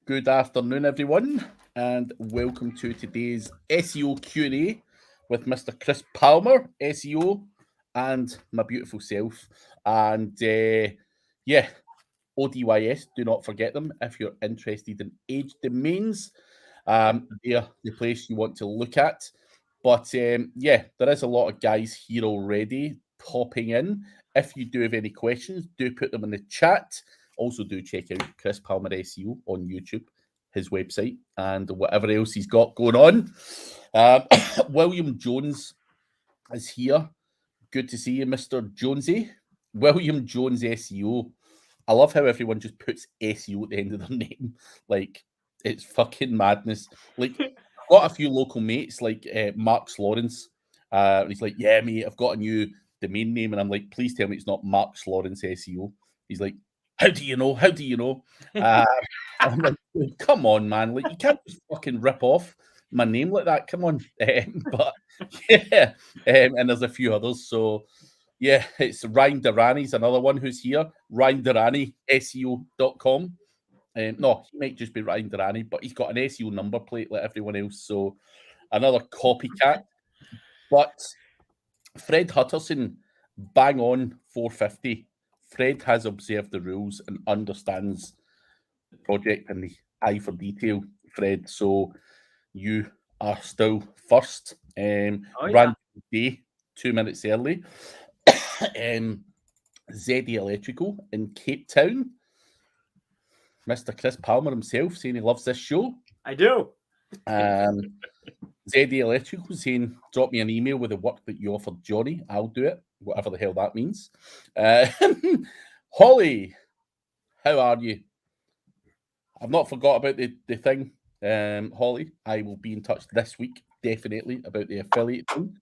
Good afternoon, everyone, and welcome to today's SEO Q&A with Mr. Chris Palmer, SEO, and my beautiful self. And yeah, ODYS, do not forget them if you're interested in age domains. They're the place you want to look at. But yeah, there is a lot of guys here already popping in. If you do have any questions, do put them in the chat. Also, do check out Chris Palmer SEO on YouTube, his website, and whatever else he's got going on. William Jones is here. Good to see you, Mr. Jonesy. William Jones SEO. I love how everyone just puts SEO at the end of their name. Like, it's fucking madness. Like, got a few local mates, like Mark Lawrence. He's like, yeah, mate, I've got a new domain name. And I'm like, please tell me it's not Mark Lawrence SEO. He's like, how do you know? How do you know? I'm like, come on, man. Like, you can't just fucking rip off my name like that. Come on. But yeah, and there's a few others. So yeah, it's Ryan Durrani's another one who's here. Ryan Durrani, SEO.com. No, he might just be Ryan Durrani, but he's got an SEO number plate like everyone else. So another copycat. But Fred Hutterson, bang on 450. Fred has observed the rules and understands the project and the eye for detail, Fred. So you are still first. Ran day 2 minutes early. ZD Electrical in Cape Town. Mr. Chris Palmer himself saying he loves this show. I do. ZD Electrical saying, drop me an email with the work that you offered Johnny. I'll do it, whatever the hell that means. Holly, how are you? I've not forgot about the thing, Holly. I will be in touch this week, definitely, about the affiliate thing.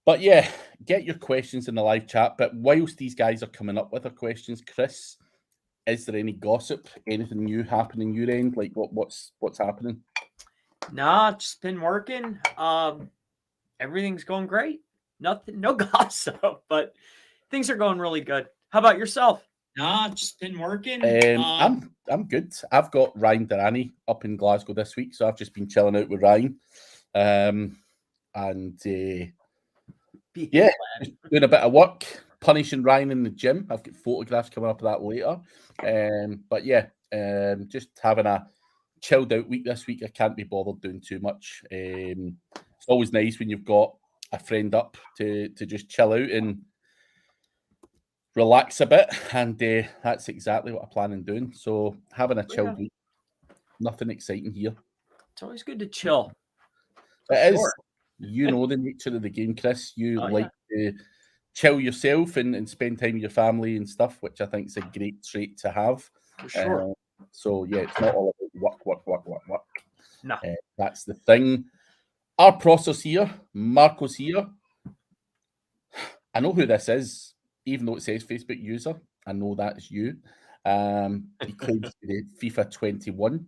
But yeah, get your questions in the live chat. But whilst these guys are coming up with their questions, Chris, is there any gossip, anything new happening your end? Like what's happening? Nah, just been working. Everything's going great. Nothing, no gossip, but things are going really good. How about yourself? Nah, just been working. I'm good. I've got Ryan Durrani up in Glasgow this week, so I've just been chilling out with Ryan. Yeah, doing a bit of work, punishing Ryan in the gym. I've got photographs coming up of that later. But yeah, just having a chilled out week this week. I can't be bothered doing too much. It's always nice when you've got a friend up to just chill out and relax a bit, and that's exactly what I plan on doing. So having a chilled week, nothing exciting here. It's always good to chill. It is. You know the nature of the game, Chris. You like to chill yourself and spend time with your family and stuff, which I think is a great trait to have. For sure. So yeah, it's not all about work. No. That's the thing. Our process here, Marco's here. I know who this is, even though it says Facebook user. I know that's you. He claims to be the FIFA 21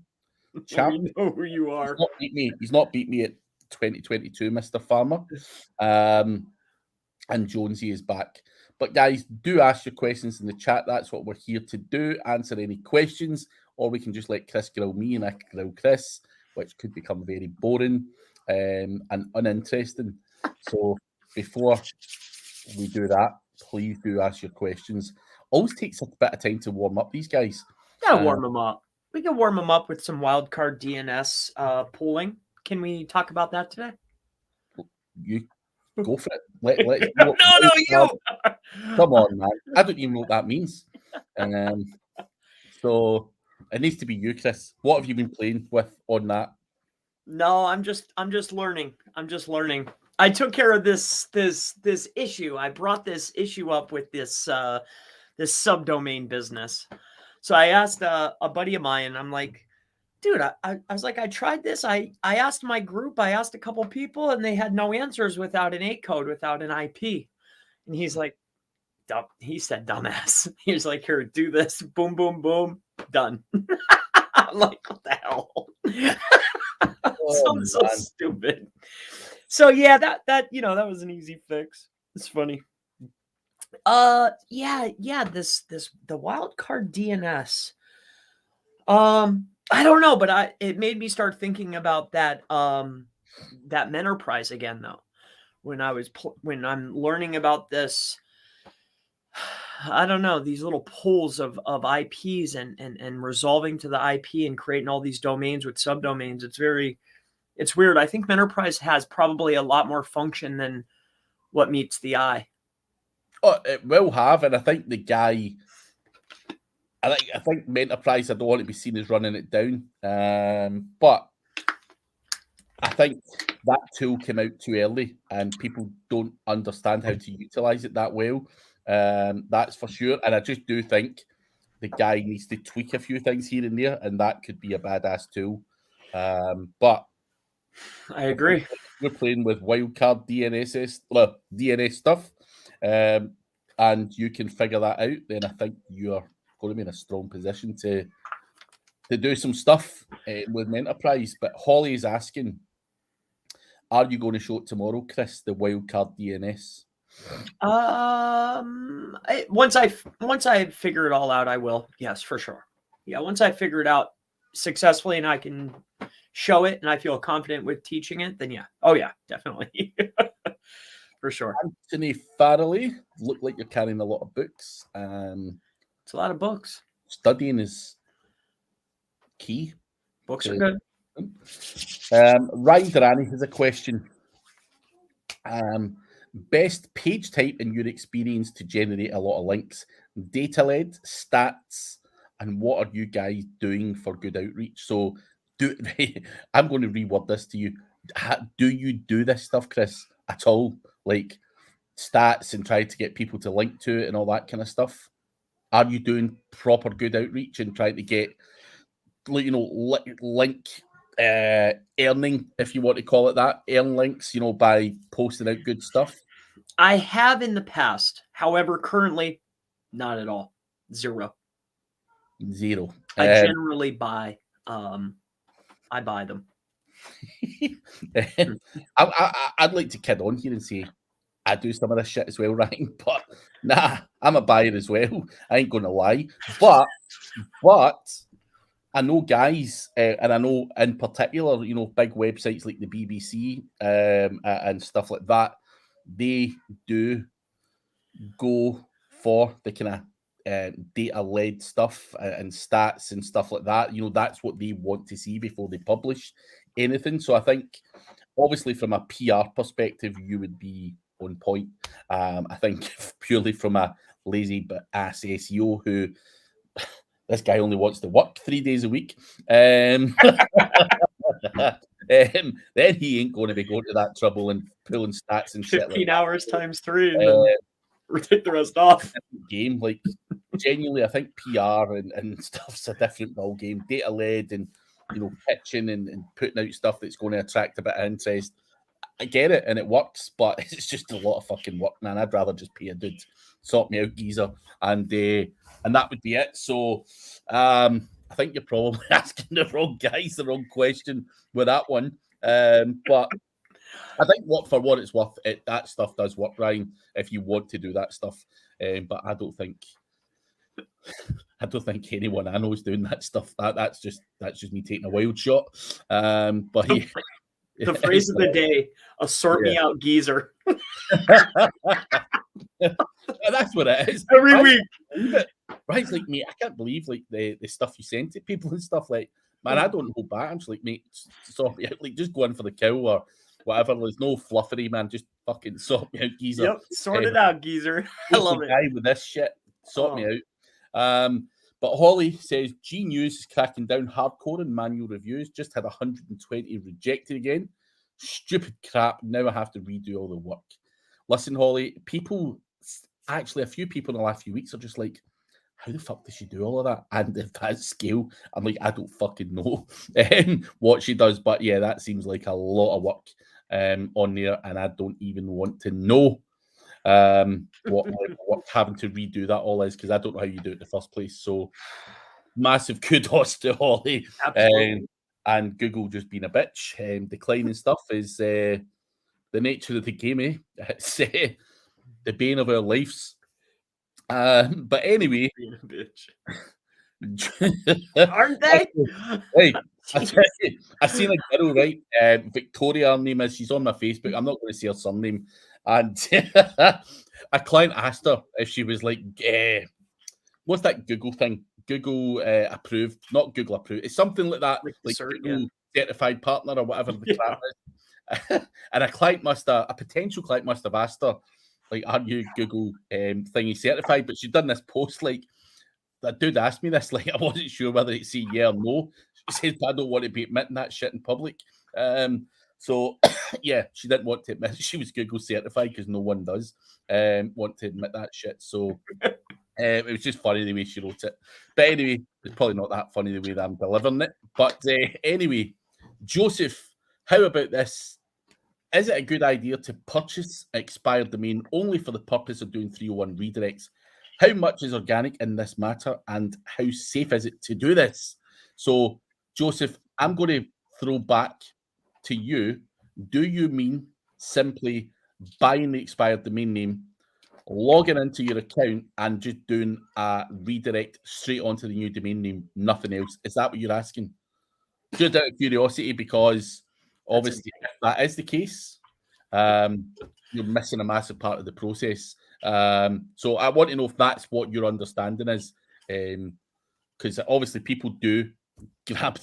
champ. We know who you are. He's not beat me at 2022, Mr. Farmer. And Jonesy is back. But guys, do ask your questions in the chat. That's what we're here to do. Answer any questions, or we can just let Chris grill me and I can grill Chris, which could become very boring and uninteresting. So before we do that, please do ask your questions. Always takes a bit of time to warm up these guys. Gotta warm them up. We can warm them up with some wildcard DNS pooling. Can we talk about that today? You go for it. Let's no, you. Come on, man. I don't even know what that means. So it needs to be you, Chris. What have you been playing with on that? No, I'm just learning. I took care of this issue. I brought this issue up with this subdomain business. So I asked a buddy of mine. I'm like, dude, I was like, I tried this. I asked my group. I asked a couple people, and they had no answers without an A code, without an IP. And he's like, he said, dumbass. He was like, here, do this. Boom, boom, boom. Done. I'm like, what the hell? Sounds so stupid. So yeah, that was an easy fix. It's funny. Yeah, this the wildcard DNS. I don't know, but it made me start thinking about that that Menterprise again though. When I'm learning about this, I don't know, these little pools of IPs and resolving to the IP and creating all these domains with subdomains. It's weird. I think Menterprise has probably a lot more function than what meets the eye. Oh, it will have, and I think the guy, I think Enterprise, I don't want to be seen as running it down, but I think that tool came out too early, and people don't understand how to utilize it that well. That's for sure, and I just do think the guy needs to tweak a few things here and there, and that could be a badass tool. But I agree. you're playing with wildcard DNS stuff, and you can figure that out, then I think you're going to be in a strong position to do some stuff with Enterprise. But Holly is asking, are you going to show it tomorrow, Chris, the wildcard DNS? Once I figure it all out, I will. Yes, for sure. Yeah, once I figure it out successfully and I can show it and I feel confident with teaching it, then yeah. Oh yeah, definitely. For sure. Anthony Farrelly, look like you're carrying a lot of books. It's a lot of books. Studying is key. Books are good. Ryan Durrani has a question. Best page type in your experience to generate a lot of links, data-led, stats, and what are you guys doing for good outreach? So I'm going to reword this to you. Do you do this stuff, Chris, at all? Like stats and try to get people to link to it and all that kind of stuff? Are you doing proper good outreach and trying to get, link earning, if you want to call it that, earn links, by posting out good stuff? I have in the past. However, currently, not at all. Zero. I generally buy. I buy them. I'd like to kid on here and say I do some of this shit as well, Ryan. But nah, I'm a buyer as well. I ain't gonna lie. But I know guys, and I know in particular, big websites like the BBC and stuff like that, they do go for the kind of data-led stuff and stats and stuff like that. That's what they want to see before they publish anything. So I think, obviously, from a PR perspective, you would be on point. I think purely from a lazy but ass SEO who this guy only wants to work 3 days a week. Then he ain't going to be going to that trouble and pulling stats and 15 shit. 15 hours times 3 and then take the rest off. Game, like genuinely, I think PR and stuff's a different ball game. Data led and pitching and putting out stuff that's going to attract a bit of interest. I get it and it works, but it's just a lot of fucking work, man. I'd rather just pay a dude, sort me out, geezer, and that would be it. So I think you're probably asking the wrong guys the wrong question with that one. But I think for what it's worth, that stuff does work, Ryan, if you want to do that stuff. But I don't think anyone I know is doing that stuff. That's just me taking a wild shot. But yeah. The phrase of the day, a sort me out geezer. That's what it is. Every week. Right, it's like, mate, I can't believe like the stuff you send to people and stuff. Like, man, I don't hold back. I'm just like, mate, sort me out. Like, just go in for the kill or whatever. There's no fluffery, man. Just fucking sort me out, geezer. Yep, sort it out, geezer. I love it. Guy with this shit, sort me out. But Holly says G News is cracking down hardcore in manual reviews. Just had 120 rejected again. Stupid crap. Now I have to redo all the work. Listen, Holly, a few people in the last few weeks are just like, how the fuck does she do all of that? And if that's scale, I'm like, I don't fucking know what she does. But yeah, that seems like a lot of work on there. And I don't even want to know what having to redo that all is, because I don't know how you do it in the first place. So massive kudos to Holly. And Google just being a bitch. Declining stuff is the nature of the game, eh? It's the bane of our lives. But anyway, Being a bitch. Aren't they? Hey, I Jeez. tell you, I seen a girl, right? Victoria, her name is. She's on my Facebook. I'm not going to say her surname. And a client asked her if she was like, what's that Google thing? Google approved, not Google approved. It's something like that, Like the like cert, Google certified partner or whatever the Yeah. crap is. And a potential client must have asked her, like, are you Google thingy certified? But she'd done this post, like, that dude asked me this, like, I wasn't sure whether it's a yeah or no. She says, I don't want to be admitting that shit in public. So, yeah, she didn't want to admit she was Google certified because no one does want to admit that shit. So, it was just funny the way she wrote it. But anyway, it's probably not that funny the way that I'm delivering it. But anyway, Joseph, how about this? Is it a good idea to purchase expired domain only for the purpose of doing 301 redirects? How much is organic in this matter, and how safe is it to do this? So, Joseph, I'm going to throw back to you. Do you mean simply buying the expired domain name, logging into your account, and just doing a redirect straight onto the new domain name, nothing else? Is that what you're asking? Just out of curiosity, because obviously, if that is the case, you're missing a massive part of the process. So I want to know if that's what your understanding is, because obviously people do grab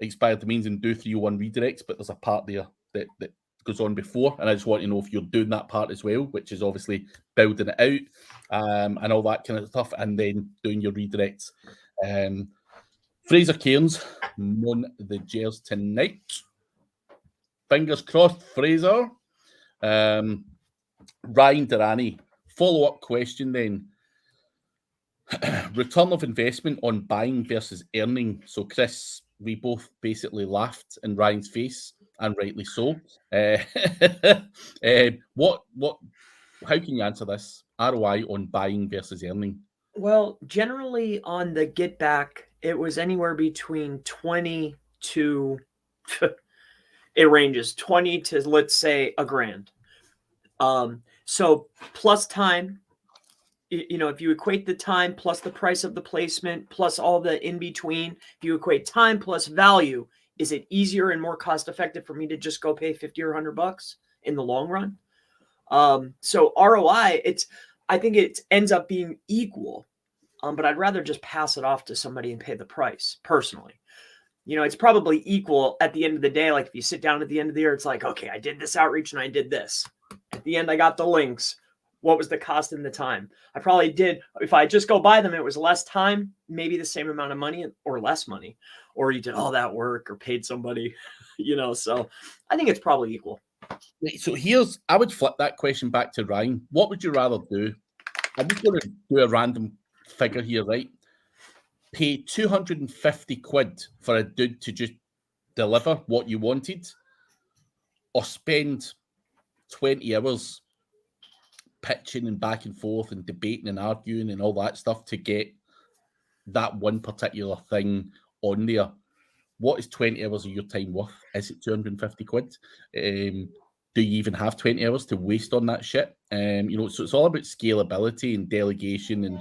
expired domains and do 301 redirects, but there's a part there that goes on before, and I just want to know if you're doing that part as well, which is obviously building it out and all that kind of stuff, and then doing your redirects. Fraser Cairns, won the Gers tonight. Fingers crossed, Fraser. Ryan Durrani, follow-up question then. Return of investment on buying versus earning. So, Chris, we both basically laughed in Ryan's face, and rightly so. How can you answer this? ROI on buying versus earning? Well, generally on the get back, it was anywhere between 20 to it ranges 20 to, let's say, $1,000. So plus time, if you equate the time plus the price of the placement plus all the in between, if you equate time plus value, is it easier and more cost effective for me to just go pay 50 or $100 in the long run? So ROI, I think it ends up being equal, but I'd rather just pass it off to somebody and pay the price personally. It's probably equal at the end of the day. Like if you sit down at the end of the year, it's like, okay, I did this outreach and I did this. At the end, I got the links. What was the cost and the time? I probably did. If I just go buy them, it was less time, maybe the same amount of money or less money, or you did all that work or paid somebody, so I think it's probably equal. So I would flip that question back to Ryan. What would you rather do? I'm just going to do a random figure here, right? Pay 250 quid for a dude to just deliver what you wanted, or spend 20 hours pitching and back and forth and debating and arguing and all that stuff to get that one particular thing on there. What is 20 hours of your time worth? Is it 250 quid? Do you even have 20 hours to waste on that shit? So it's all about scalability and delegation and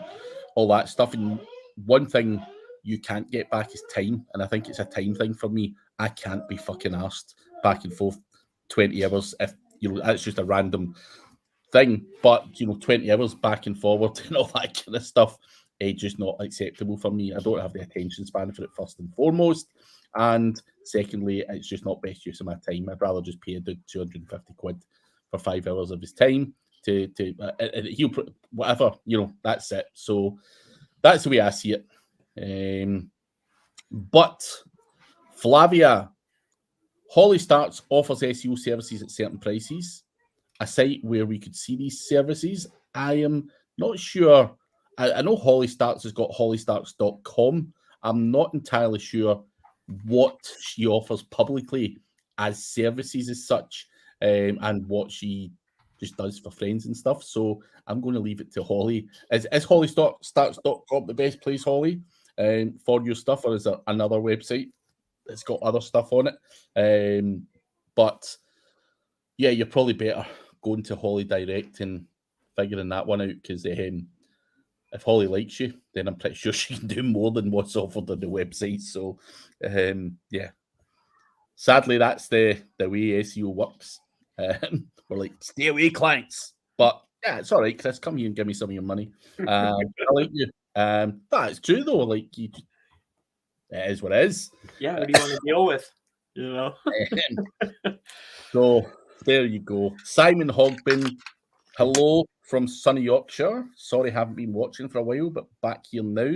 all that stuff. And one thing you can't get back is time. And I think it's a time thing for me. I can't be fucking arsed back and forth 20 hours if that's just a random thing. But 20 hours back and forward and all that kind of stuff, it's just not acceptable for me. I don't have the attention span for it, first and foremost. And secondly, it's just not best use of my time. I'd rather just pay a dude 250 quid for 5 hours of his time to he'll whatever, that's it. So that's the way I see it. But Flavia, Holly Starts offers SEO services at certain prices. A site where we could see these services. I am not sure. I know Holly Starts has got hollystarts.com. I'm not entirely sure what she offers publicly as services as such, and what she just does for friends and stuff. So I'm going to leave it to Holly. Is hollystarts.com the best place, Holly, for your stuff, or is there another website that's got other stuff on it? But yeah, you're probably better going to Holly direct and figuring that one out, because if Holly likes you, then I'm pretty sure she can do more than what's offered on the website. So, yeah. Sadly, that's the way SEO works. We're like, stay away, clients. But yeah, it's all right, Chris. Come here and give me some of your money. I like you. That's true though. Like, it is what it is. Yeah, what do you want to deal with? You know. So there you go, Simon Hogbin. Hello from sunny Yorkshire. Sorry, haven't been watching for a while, but back here now.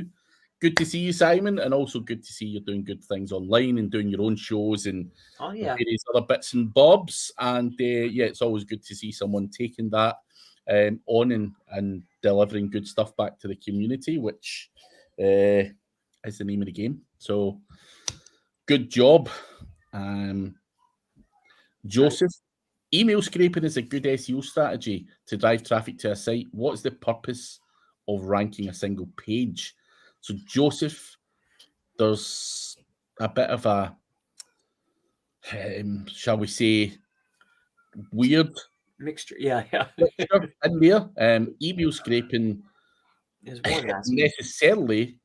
Good to see you, Simon, and also good to see you're doing good things online and doing your own shows and various other bits and bobs. And yeah, it's always good to see someone taking that on and delivering good stuff back to the community, which is the name of the game. So good job. Joseph, email scraping is a good SEO strategy to drive traffic to a site. What's the purpose of ranking a single page? So, Joseph, there's a bit of a, shall we say, weird mixture. Yeah. mixture in there. Email scraping is one aspect. Necessarily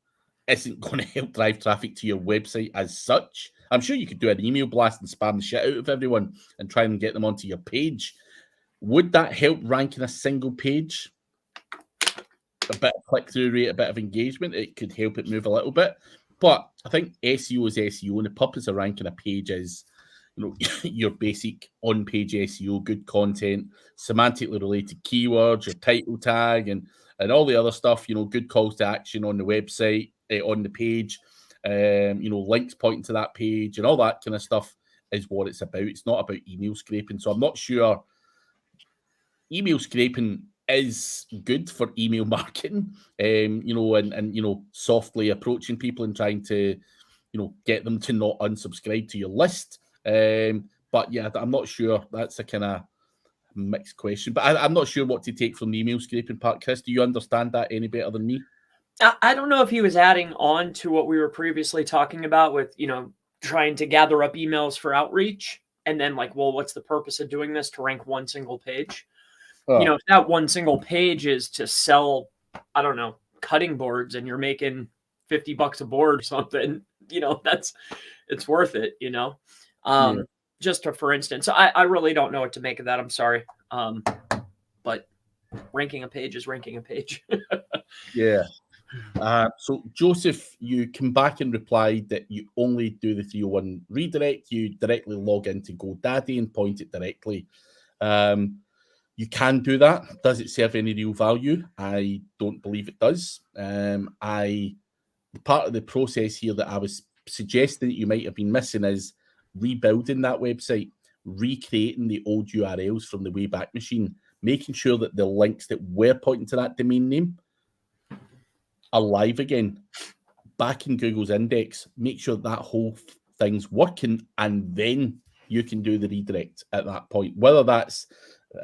isn't going to help drive traffic to your website as such. I'm sure you could do an email blast and spam the shit out of everyone and try and get them onto your page. Would that help ranking a single page? A bit of click-through rate, a bit of engagement, it could help it move a little bit. But I think SEO is SEO, and the purpose of ranking a page is, your basic on-page SEO, good content, semantically related keywords, your title tag, and all the other stuff. Good calls to action on the website, on the page. Links pointing to that page and all that kind of stuff is what it's about. It's not about email scraping. So I'm not sure email scraping is good for email marketing, and softly approaching people and trying to, get them to not unsubscribe to your list. But yeah, I'm not sure. That's a kind of mixed question. But I'm not sure what to take from the email scraping part. Chris, do you understand that any better than me? I don't know if he was adding on to what we were previously talking about with, trying to gather up emails for outreach. And then what's the purpose of doing this to rank one single page? If that one single page is to sell, I don't know, cutting boards and you're making $50 a board or something, it's worth it, just for instance. I really don't know what to make of that. I'm sorry. But ranking a page is ranking a page. Yeah. So Joseph, you come back and replied that you only do the 301 redirect. You directly log into GoDaddy and point it directly. You can do that. Does it serve any real value? I don't believe it does. Part of the process here that I was suggesting that you might have been missing is rebuilding that website, recreating the old URLs from the Wayback Machine, making sure that the links that were pointing to that domain name are live again, back in Google's index. Make sure that whole thing's working, and then you can do the redirect at that point. Whether that's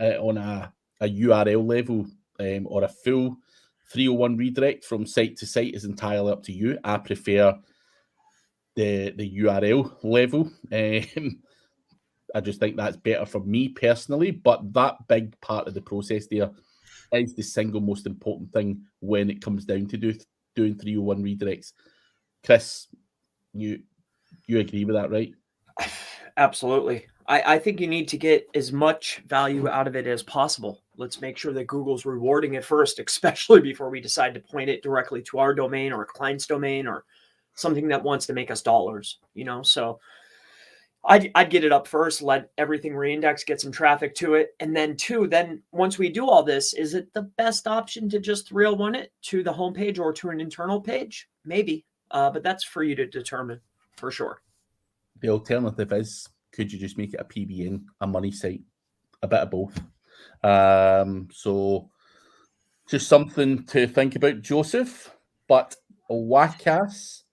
on a URL level or a full 301 redirect from site to site is entirely up to you. I prefer the URL level. I just think that's better for me personally, but that big part of the process there is the single most important thing when it comes down to doing 301 redirects. Chris, you agree with that, right? Absolutely. I think you need to get as much value out of it as possible. Let's make sure that Google's rewarding it first, especially before we decide to point it directly to our domain or a client's domain or something that wants to make us dollars, So I'd get it up first, let everything reindex, get some traffic to it. And then once we do all this, is it the best option to just 301 it to the homepage or to an internal page? Maybe, but that's for you to determine for sure. The alternative is, could you just make it a PBN, a money site, a bit of both? So just something to think about, Joseph. But Wackass,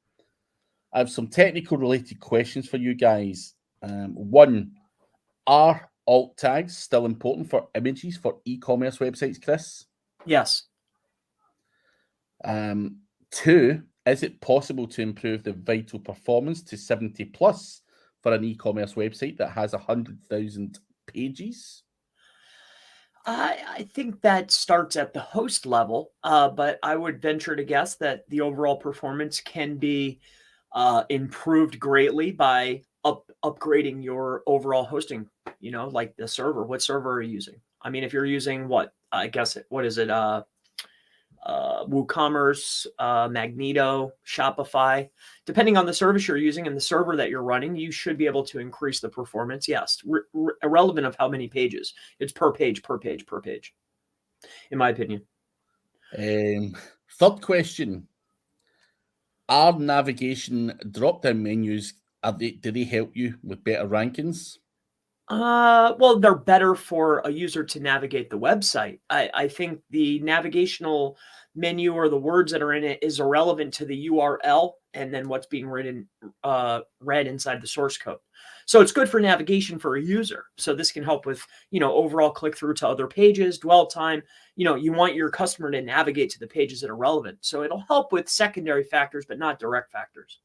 I have some technical related questions for you guys. One, are alt tags still important for images for e-commerce websites, Chris? Yes. Two, is it possible to improve the vital performance to 70 plus for an e-commerce website that has 100,000 pages? I think that starts at the host level, but I would venture to guess that the overall performance can be improved greatly by upgrading your overall hosting. You know, like the server. What server are you using? I mean, if you're using what I guess what is it? WooCommerce, Magneto, Shopify. Depending on the service you're using and the server that you're running, you should be able to increase the performance. Yes, irrelevant of how many pages. It's per page, in my opinion. Third question. Are navigation drop-down menus, do they help you with better rankings? Well, they're better for a user to navigate the website. I think the navigational menu or the words that are in it is irrelevant to the URL and then what's being read inside the source code. So it's good for navigation for a user. So this can help with, overall click through to other pages, dwell time. You want your customer to navigate to the pages that are relevant. So it'll help with secondary factors, but not direct factors.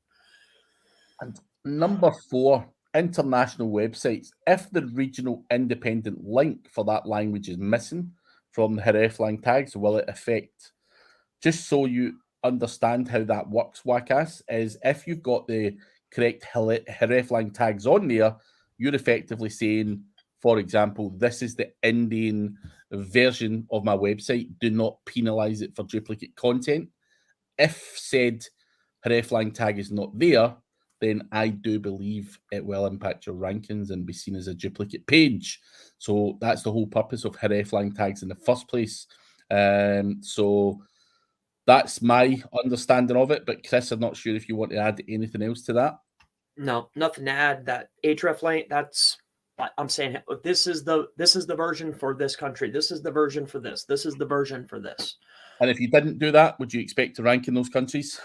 And number 4, international websites. If the regional independent link for that language is missing from the hreflang tags, will it affect? Just so you understand how that works, Wackass, is if you've got the correct hreflang tags on there, you're effectively saying, for example, this is the Indian version of my website. Do not penalize it for duplicate content. If said hreflang tag is not there, then I do believe it will impact your rankings and be seen as a duplicate page. So that's the whole purpose of hreflang tags in the first place. So that's my understanding of it. But Chris, I'm not sure if you want to add anything else to that. No, nothing to add. That hreflang, that's I'm saying. This is the version for this country. This is the version for this. This is the version for this. And if you didn't do that, would you expect to rank in those countries?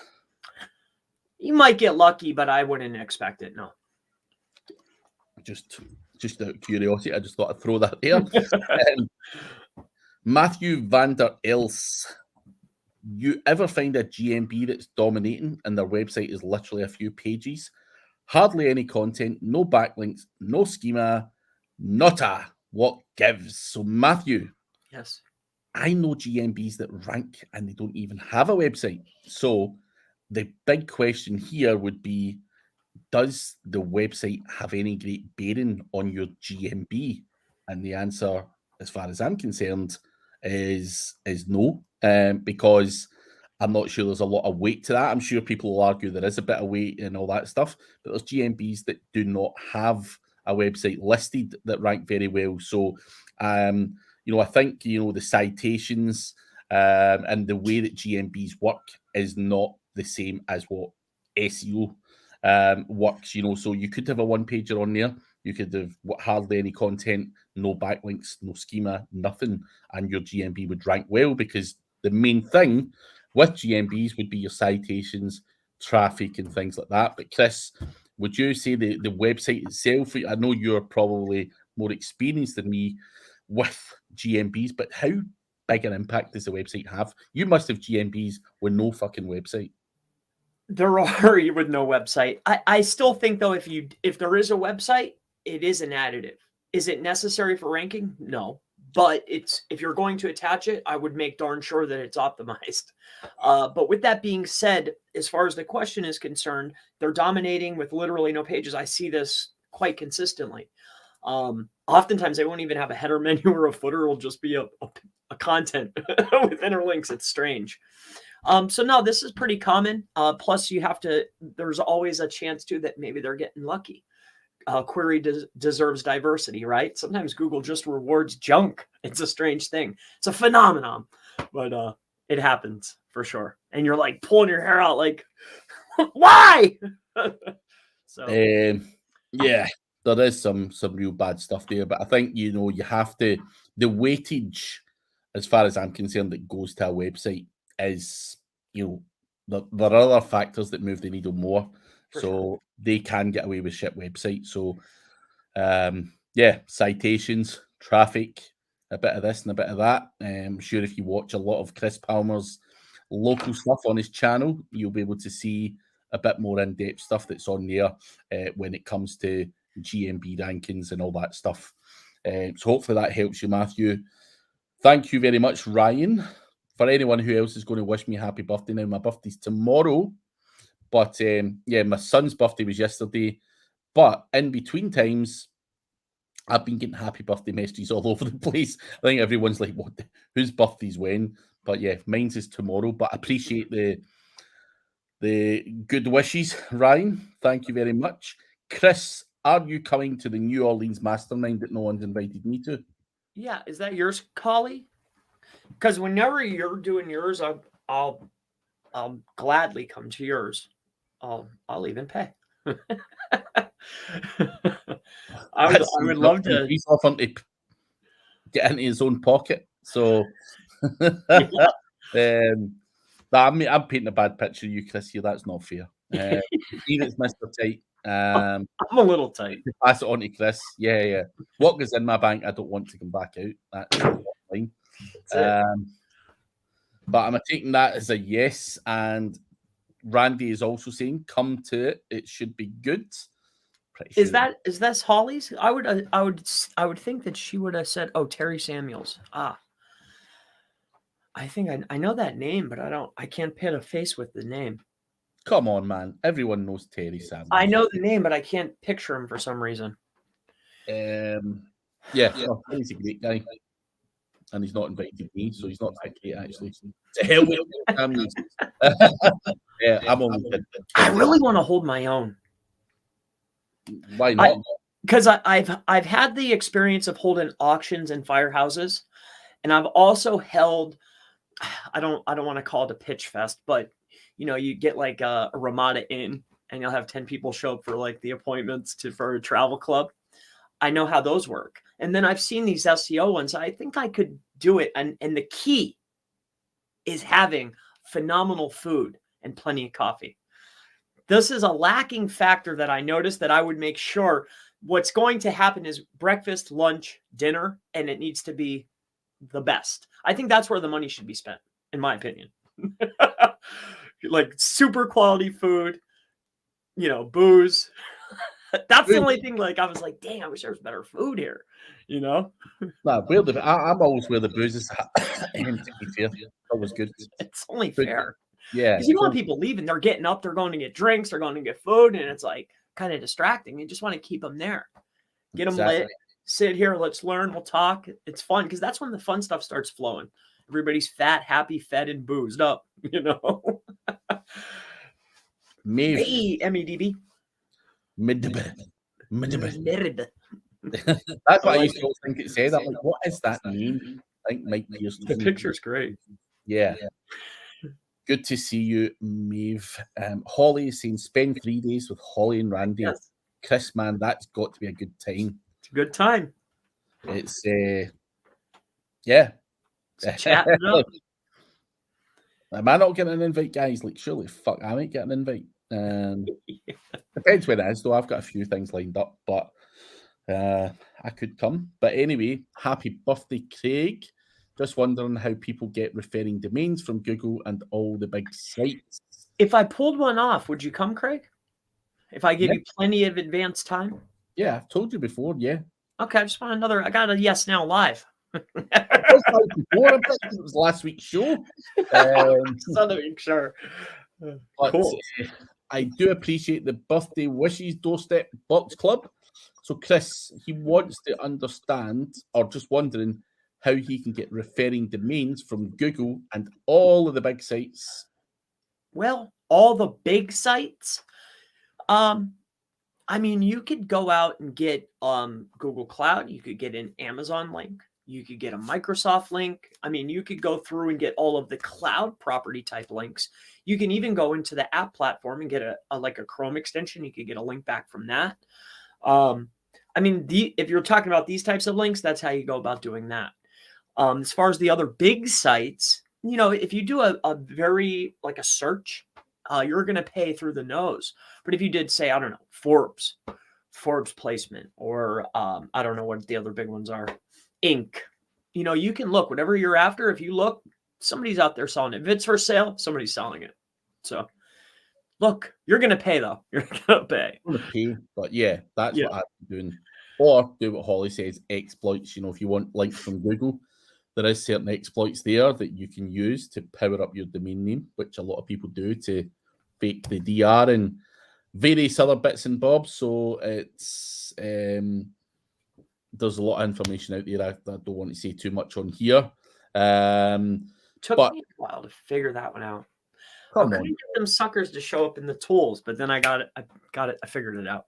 You might get lucky, but I wouldn't expect it. No. Just out of curiosity, I just thought I'd throw that there. Matthew Vander Els. You ever find a GMB that's dominating and their website is literally a few pages? Hardly any content, no backlinks, no schema, nota. What gives? So, Matthew. Yes. I know GMBs that rank and they don't even have a website. So, the big question here would be, does the website have any great bearing on your GMB? And the answer, as far as I'm concerned, is no, because I'm not sure there's a lot of weight to that. I'm sure people will argue there is a bit of weight and all that stuff, but there's GMBs that do not have a website listed that rank very well. So, I think, the citations and the way that GMBs work is not the same as what SEO works, so you could have a one-pager on there, you could have hardly any content, no backlinks, no schema, nothing, and your GMB would rank well, because the main thing with GMBs would be your citations, traffic, and things like that. But Chris, would you say the website itself, I know you're probably more experienced than me with GMBs, but how big an impact does the website have? You must have GMBs with no fucking website. There are with no website. I still think, though, if there is a website, it is an additive. Is it necessary for ranking? No. But if you're going to attach it, I would make darn sure that it's optimized. But with that being said, as far as the question is concerned, they're dominating with literally no pages. I see this quite consistently. Oftentimes, they won't even have a header menu or a footer. It'll just be a content with interlinks. It's strange. So no, this is pretty common. Plus there's always a chance too that maybe they're getting lucky. Query deserves diversity, right? Sometimes Google just rewards junk. It's a strange thing. It's a phenomenon, but it happens for sure. And you're like pulling your hair out, like, why? So yeah, there is some real bad stuff there, but I think you have to, the weightage, as far as I'm concerned, that goes to a website is, there are other factors that move the needle more. So they can get away with shit websites. So citations, traffic, a bit of this and a bit of that. I'm sure if you watch a lot of Chris Palmer's local stuff on his channel, you'll be able to see a bit more in-depth stuff that's on there when it comes to GMB rankings and all that stuff. So hopefully that helps you, Matthew. Thank you very much, Ryan. For anyone who else is going to wish me happy birthday now, my birthday's tomorrow. But yeah, my son's birthday was yesterday. But in between times, I've been getting happy birthday messages all over the place. I think everyone's like, "What? Whose birthday's when?" But yeah, mine's is tomorrow. But I appreciate the good wishes, Ryan. Thank you very much. Chris, are you coming to the New Orleans Mastermind that no one's invited me to? Yeah, is that yours, Collie? Because whenever you're doing yours, I'll gladly come to yours. I'll even pay. I would love to. He's offering to get into his own pocket. So, I'm painting a bad picture of you, Chris. Here, that's not fair. It's Mr. Tight. I'm a little tight. Pass it on to Chris. Yeah. What goes in my bank, I don't want to come back out. That's fine. But I'm taking that as a yes. And Randy is also saying, "Come to it. It should be good." Pretty sure. Is this Holly's? I would think that she would have said, "Oh, Terry Samuels." I think I know that name, but I can't put a face with the name. Come on, man. Everyone knows Terry Samuels. I know the name, but I can't picture him for some reason. Yeah. Oh, he's a great guy. And he's not invited me, so he's not that great, actually. To hell with Samuels. Yeah, I'm only kidding. I really want to hold my own. Why not? Because I've had the experience of holding auctions and firehouses, and I've also held. I don't want to call it a pitch fest, but you get like a Ramada Inn, and you'll have 10 people show up for like the appointments for a travel club. I know how those work, and then I've seen these SEO ones. I think I could do it, and the key is having phenomenal food and plenty of coffee. This is a lacking factor that I noticed that I would make sure what's going to happen is breakfast, lunch, dinner, and it needs to be the best. I think that's where the money should be spent, in my opinion. Like super quality food, booze. That's the only thing. Like I was like, dang, I wish there was better food here. Nah, I'm always where the booze is. To be fair, that was good. It's only fair. Yeah, because you don't want people leaving. They're getting up. They're going to get drinks. They're going to get food, and it's like kind of distracting. You just want to keep them there, get them lit. Sit here. Let's learn. We'll talk. It's fun because that's when the fun stuff starts flowing. Everybody's fat, happy, fed, and boozed up. Maeve. Hey, MEDB. Midbe. That's what I used to always think it said. I'm like, what is that name? I think Mike Pierce. The picture's great. Yeah. Good to see you, Maeve. Holly is saying, spend 3 days with Holly and Randy. Yes. Chris, man, that's got to be a good time. It's a good time. It's, yeah. Chatting up. Am I not getting an invite, guys? Like, surely, fuck, I might get an invite. Depends when it is, though. I've got a few things lined up, but I could come. But anyway, happy birthday, Craig. Just wondering how people get referring domains from Google and all the big sites. If I pulled one off, would you come, Craig? If I give you plenty of advance time? Yeah, I've told you before, yeah. Okay, I just want I got a yes now live. It was last week's show. Sure. But cool. I do appreciate the birthday wishes doorstep box club. So Chris, he wants to understand or just wondering how he can get referring domains from Google and all of the big sites. Well, all the big sites. I mean, you could go out and get Google Cloud. You could get an Amazon link. You could get a Microsoft link. I mean, you could go through and get all of the cloud property type links. You can even go into the app platform and get like a Chrome extension. You could get a link back from that. I mean, if you're talking about these types of links, that's how you go about doing that. As far as the other big sites, if you do a very like a search, you're going to pay through the nose. But if you did say, I don't know, Forbes placement, or I don't know what the other big ones are, Inc. You can look whatever you're after. If you look, somebody's out there selling it. If it's for sale, somebody's selling it. So look, you're going to pay though. You're going to pay. I'm going to pay, but yeah, that's what I'm doing. Or do what Holly says, exploits. If you want links from Google, there is certain exploits there that you can use to power up your domain name, which a lot of people do to fake the DR and various other bits and bobs. So it's there's a lot of information out there. I don't want to say too much on here. Took but me a while to figure that one out. I come couldn't on. get them suckers to show up in the tools, but then I got it. I figured it out.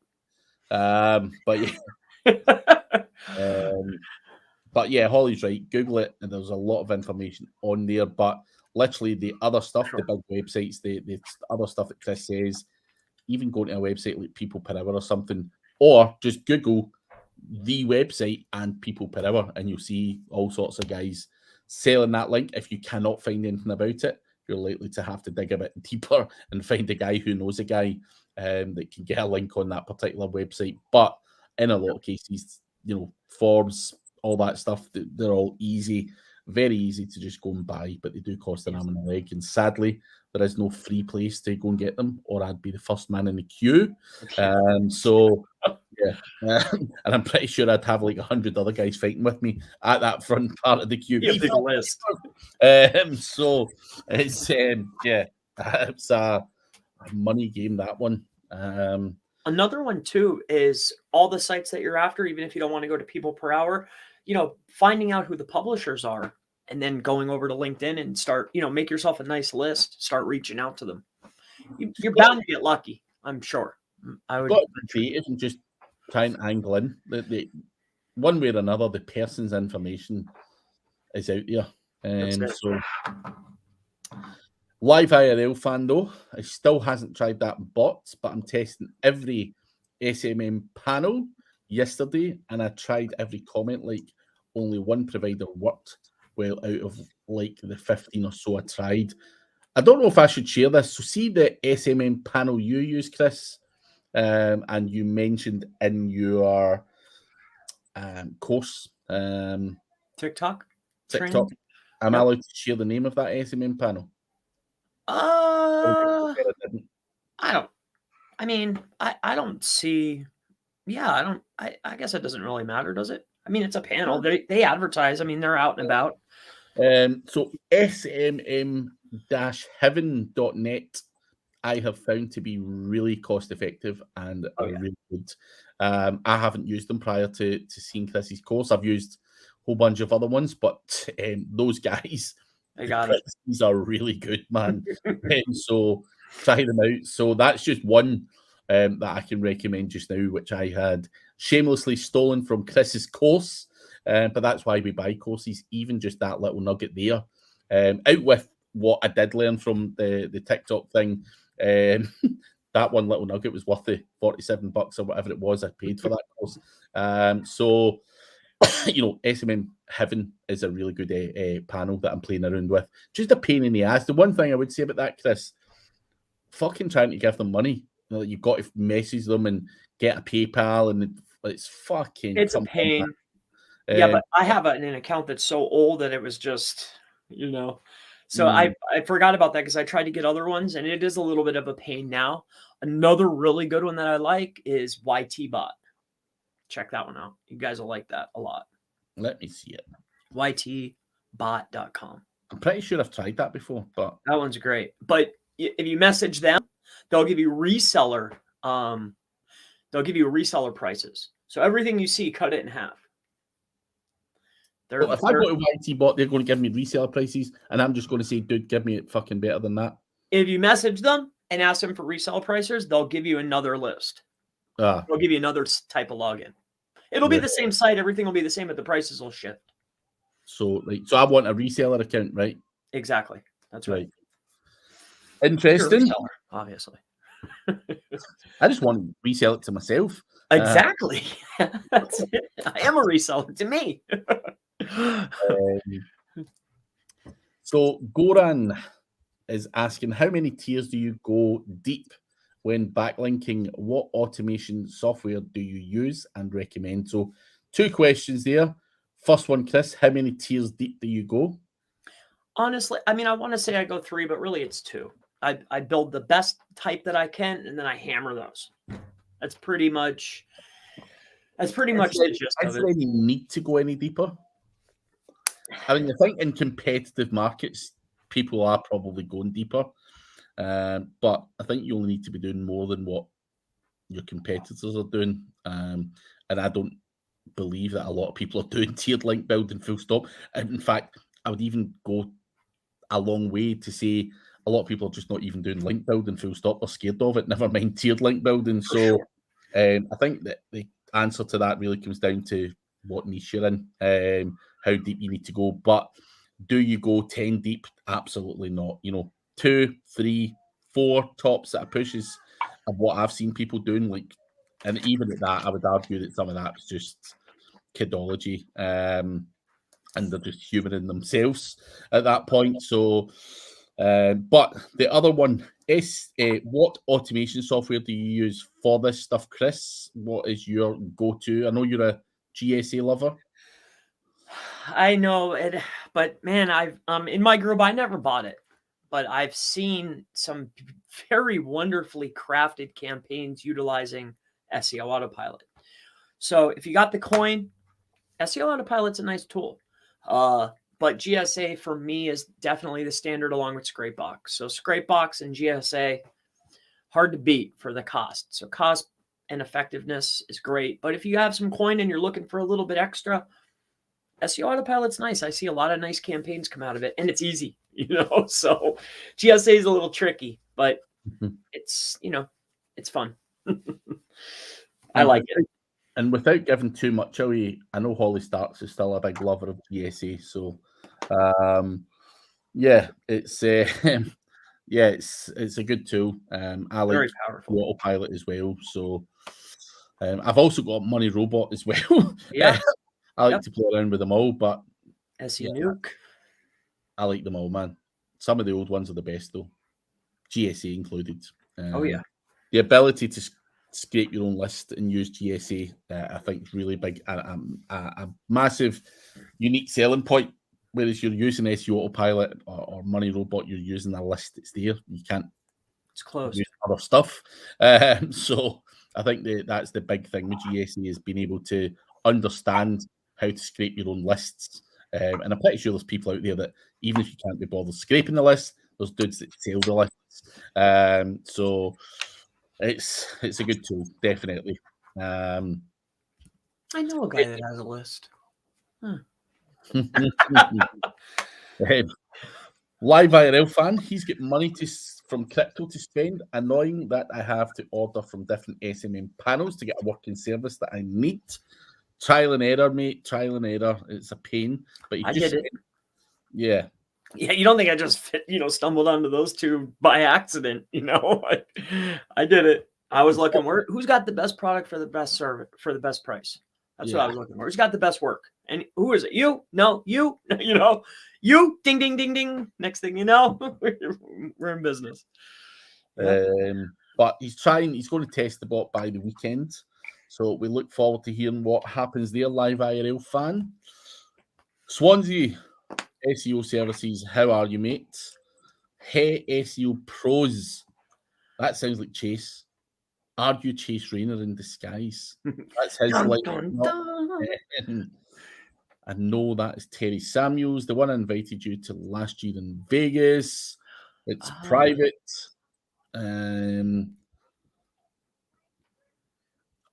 But yeah, Holly's right. Google it, and there's a lot of information on there. But literally, the other stuff, the big websites, the other stuff that Chris says, even going to a website like People Per Hour or something, or just Google the website and People Per Hour, and you'll see all sorts of guys selling that link. If you cannot find anything about it, you're likely to have to dig a bit deeper and find a guy who knows a guy that can get a link on that particular website. But in a lot of cases, forms, all that stuff, they're all easy, very easy to just go and buy, but they do cost an arm and a leg. And sadly, there is no free place to go and get them, or I'd be the first man in the queue. So, yeah. And I'm pretty sure I'd have like 100 other guys fighting with me at that front part of the queue. The list. So it's it's a money game, that one. Another one too is all the sites that you're after, even if you don't want to go to People Per Hour, finding out who the publishers are and then going over to LinkedIn and start, make yourself a nice list, start reaching out to them. You're bound to get lucky, I'm sure. I would be creative and just try and angle in. The one way or another, the person's information is out there. So Live IRL fan though, I still hasn't tried that bot, but I'm testing every SMM panel yesterday, and I tried every comment. Like only one provider worked well out of like the 15 or so I tried. I don't know if I should share this. So see the SMM panel you use, Chris, and you mentioned in your course, TikTok. Am I allowed to share the name of that SMM panel? I don't see. Yeah, I guess it doesn't really matter, does it? I mean, it's a panel. They advertise. I mean, they're out and about. So smm-heaven.net I have found to be really cost effective and really good. I haven't used them prior to seeing Chris's course. I've used a whole bunch of other ones, but those guys, these are really good, man. So try them out. So that's just one that I can recommend just now, which I had shamelessly stolen from Chris's course. But that's why we buy courses, even just that little nugget there. Out with what I did learn from the TikTok thing. That one little nugget was worth the $47 or whatever it was I paid for that course. So SMM Heaven is a really good panel that I'm playing around with. Just a pain in the ass. The one thing I would say about that, Chris, fucking trying to give them money. You've got to message them and get a PayPal, and it's fucking. It's a pain. Yeah, but I have an account that's so old that it was just, So I forgot about that because I tried to get other ones, and it is a little bit of a pain now. Another really good one that I like is YTBot. Check that one out. You guys will like that a lot. Let me see it. YTBot.com. I'm pretty sure I've tried that before, but that one's great. But if you message them, they'll give you reseller. They'll give you reseller prices. So everything you see, cut it in half. If I go to YTBot, they're going to give me reseller prices, and I'm just going to say, dude, give me it fucking better than that. If you message them and ask them for reseller prices, they'll give you another list. They'll give you another type of login. It'll be the same site. Everything will be the same, but the prices will shift. So I want a reseller account, right? Exactly. That's right. Interesting. Reseller, obviously. I just want to resell it to myself. Exactly. That's it. I am a reseller to me. So Goran is asking, how many tiers do you go deep when backlinking? What automation software do you use and recommend? So 2 questions there. First one, Chris, how many tiers deep do you go? Honestly, I mean, I want to say I go 3, but really it's 2. I build the best type that I can, and then I hammer those. That's pretty much the gist of it. Is there any need to go any deeper? I mean, I think in competitive markets, people are probably going deeper. But I think you only need to be doing more than what your competitors are doing. And I don't believe that a lot of people are doing tiered link building full stop. And in fact, I would even go a long way to say a lot of people are just not even doing link building full stop. They're scared of it, never mind tiered link building. For So sure. I think that the answer to that really comes down to what niche you're in, how deep you need to go. But do you go 10 deep? Absolutely not. 2, 3, 4 tops that pushes of what I've seen people doing. Like, and even at that, I would argue that some of that was just kidology. And they're just human in themselves at that point. So, but the other one is what automation software do you use for this stuff, Chris? What is your go-to? I know you're a GSA lover. I know it, but man, I've in my group, I never bought it, but I've seen some very wonderfully crafted campaigns utilizing SEO Autopilot. So if you got the coin, SEO Autopilot's a nice tool. But GSA for me is definitely the standard along with Scrapebox. So Scrapebox and GSA, hard to beat for the cost. So cost and effectiveness is great. But if you have some coin and you're looking for a little bit extra, SEO Autopilot's nice. I see a lot of nice campaigns come out of it, and it's easy, So GSA is a little tricky, but it's, it's fun. I like it. And without giving too much away, I know Holly Starks is still a big lover of GSA. So, yeah, it's it's a good tool. I like Very powerful. Autopilot as well. So, I've also got Money Robot as well. Yeah. I like to play around with them all, but SE Nuke. I like them all, man. Some of the old ones are the best, though. GSA included. Oh, yeah. The ability to scrape your own list and use GSA, I think, is really big. A massive, unique selling point. Whereas you're using SEO Autopilot or Money Robot, you're using a list that's there. You can't. It's closed. Use other stuff. So I think that's the big thing with GSA is being able to understand how to scrape your own lists. And I'm pretty sure there's people out there that even if you can't be bothered scraping the list, there's dudes that sell the lists. So it's a good tool, definitely. I know a guy that has a list. Live IRL fan, he's got money from crypto to spend. Annoying that I have to order from different SMM panels to get a working service that I need. Trial and error, mate. Trial and error. It's a pain, but I did it. Yeah. Yeah, you don't think I just stumbled onto those two by accident? I did it. I was looking who's got the best product for the best service for the best price. That's what I was looking for. Who's got the best work? And who is it? You? No, you. You. Ding, ding, ding, ding. Next thing you know, we're in business. Yeah. But he's going to test the bot by the weekend. So we look forward to hearing what happens there, live IRL fan. Swansea SEO services, how are you, mate? Hey, SEO pros. That sounds like Chase. Are you Chase Rayner in disguise? That's his Dun, life. dun, dun. I know that is Terry Samuels, the one I invited you to last year in Vegas. It's private.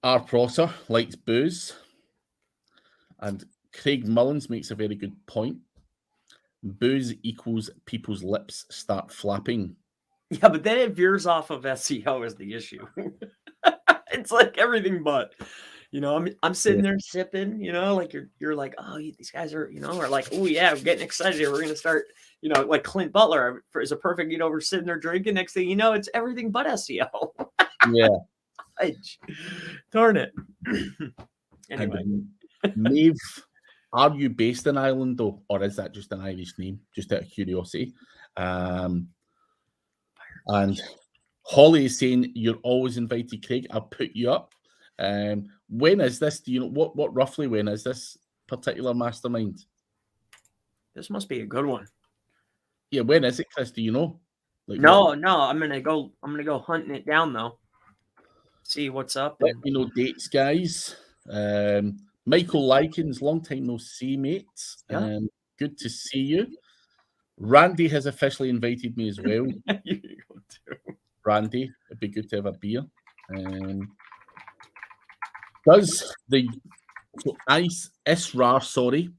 R. Prosser likes booze. And Craig Mullins makes a very good point. Booze equals people's lips start flapping. Yeah, but then it veers off of SEO is the issue. It's like everything but. I'm sitting there sipping, like you're like, oh, these guys are, are like, oh yeah, we're getting excited here. We're gonna start, like Clint Butler is a perfect, we're sitting there drinking. Next thing you know, it's everything but SEO. Yeah. Darn it. Anyway. Maeve, are you based in Ireland though, or is that just an Irish name? Just out of curiosity. And Holly is saying you're always invited, Craig. I'll put you up. When is this? Do you know what roughly when is this particular mastermind? This must be a good one. Yeah, when is it, Chris? Do you know? No, I'm gonna go hunting it down though. See what's up. Let me know dates, guys. Michael Likens, long time no see, mate. Yeah. good to see you. Randy has officially invited me as well. You go too. Randy, it'd be good to have a beer. Does the Israr, sorry,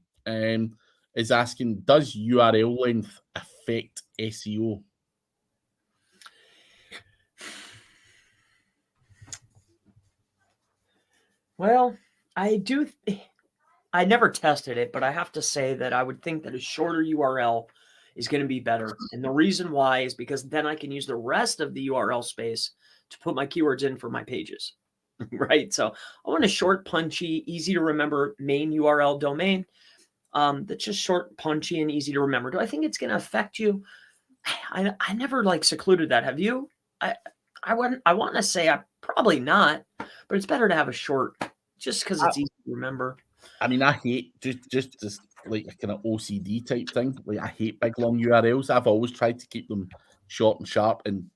is asking, does URL length affect SEO? Well, I never tested it, but I have to say that I would think that a shorter URL is going to be better. And the reason why is because then I can use the rest of the URL space to put my keywords in for my pages, right? So I want a short, punchy, easy to remember main URL domain that's just short, punchy, and easy to remember. Do I think it's going to affect you? I never like secluded that. Have you? I want to say probably not, but it's better to have a short just because it's easy to remember. I mean, I hate just like a kind of OCD type thing. Like, I hate big long URLs. I've always tried to keep them short and sharp, and